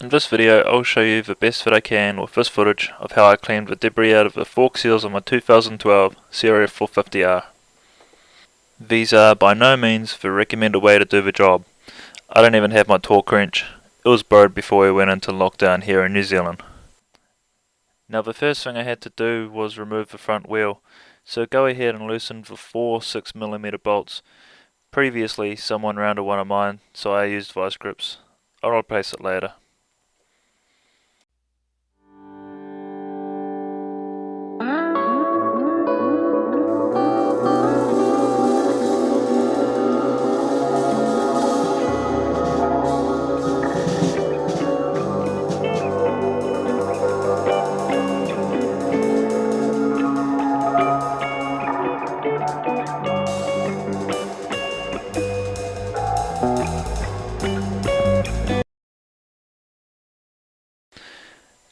In this video I'll show you the best that I can with this footage of how I cleaned the debris out of the fork seals on my 2012 crf450r. These are by no means the recommended way to do the job. I don't even have my torque wrench. It was borrowed before we went into lockdown here in New Zealand. Now the first thing I had to do was remove the front wheel, so go ahead and loosen the 4 6mm bolts. Previously someone rounded one of mine, so I used vice grips. I'll replace it later.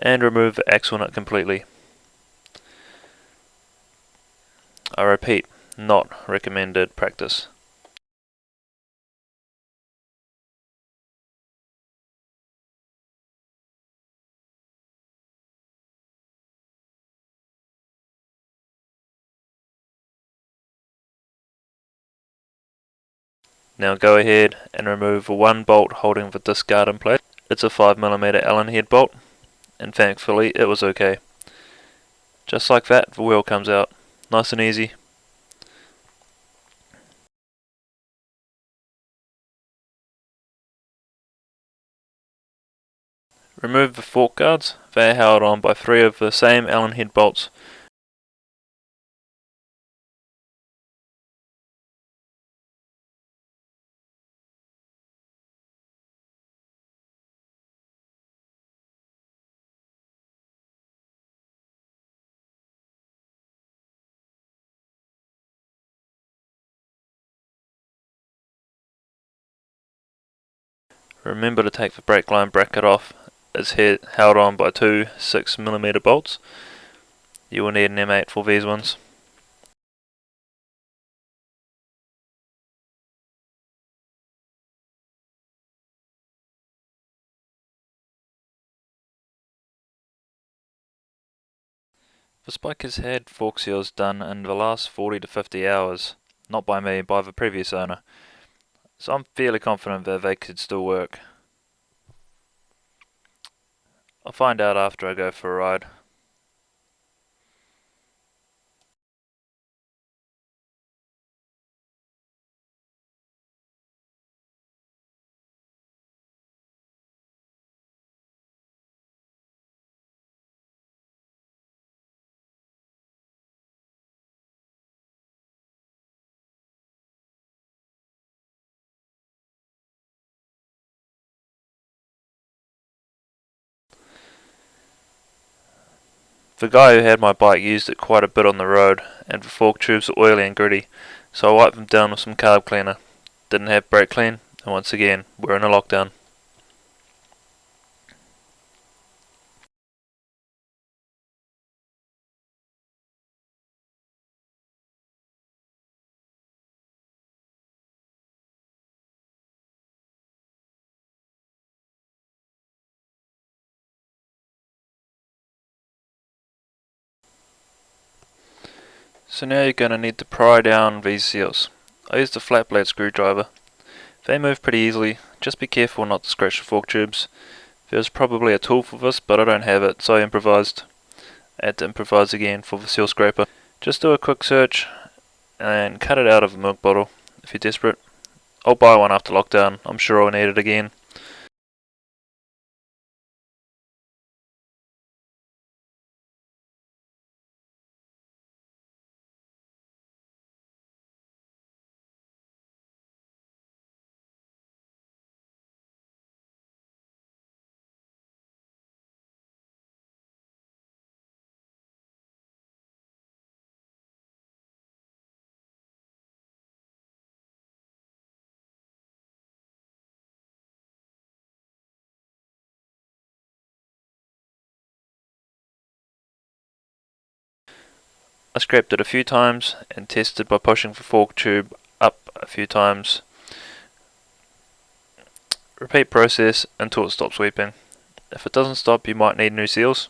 And remove the axle nut completely. I repeat, not recommended practice. Now go ahead and remove the one bolt holding the disc guard in place. It's a 5mm Allen head bolt, and thankfully it was okay. Just like that, the wheel comes out. Nice and easy. Remove the fork guards. They are held on by 3 of the same Allen head bolts. Remember to take the brake line bracket off. It's held on by 2 6mm bolts. You will need an M8 for these ones. The spike has had fork seals done in the last 40 to 50 hours, not by me, by the previous owner, so I'm fairly confident that they could still work. I'll find out after I go for a ride. The guy who had my bike used it quite a bit on the road, and the fork tubes are oily and gritty, so I wiped them down with some carb cleaner. Didn't have brake clean, and once again, we're in a lockdown. So now you're going to need to pry down these seals. I used a flat blade screwdriver. They move pretty easily, just be careful not to scratch the fork tubes. There's probably a tool for this, but I don't have it, so I improvised. I had to improvise again for the seal scraper. Just do a quick search and cut it out of a milk bottle if you're desperate. I'll buy one after lockdown, I'm sure I'll need it again. I scraped it a few times and tested by pushing the fork tube up a few times. Repeat process until it stops weeping. If it doesn't stop, you might need new seals.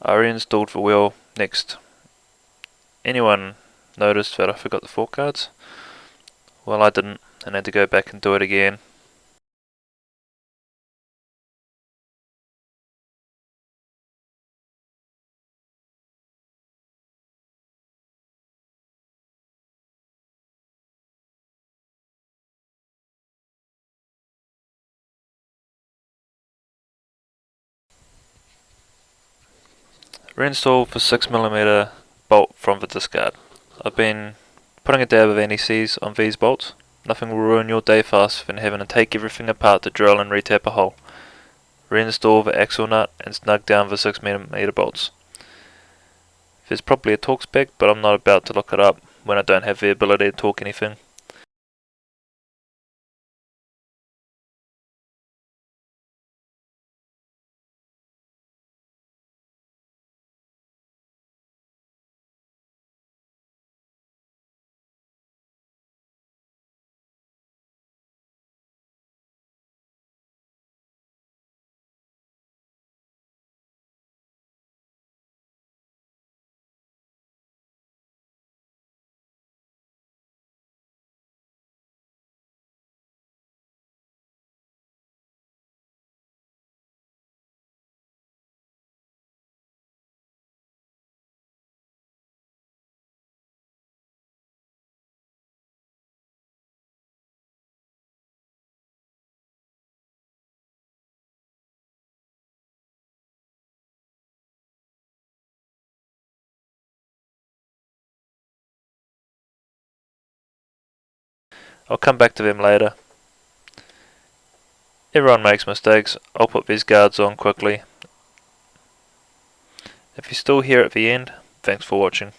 I reinstalled the wheel next. Anyone noticed that I forgot the fork guards? Well, I didn't, and had to go back and do it again. Reinstall for 6mm bolt from the discard. I've been putting a dab of NECs on these bolts. Nothing will ruin your day faster than having to take everything apart to drill and retap a hole. Reinstall the axle nut and snug down the 6mm bolts. There's probably a torque spec, but I'm not about to look it up when I don't have the ability to torque anything. I'll come back to them later. Everyone makes mistakes. I'll put these guards on quickly. If you're still here at the end, thanks for watching.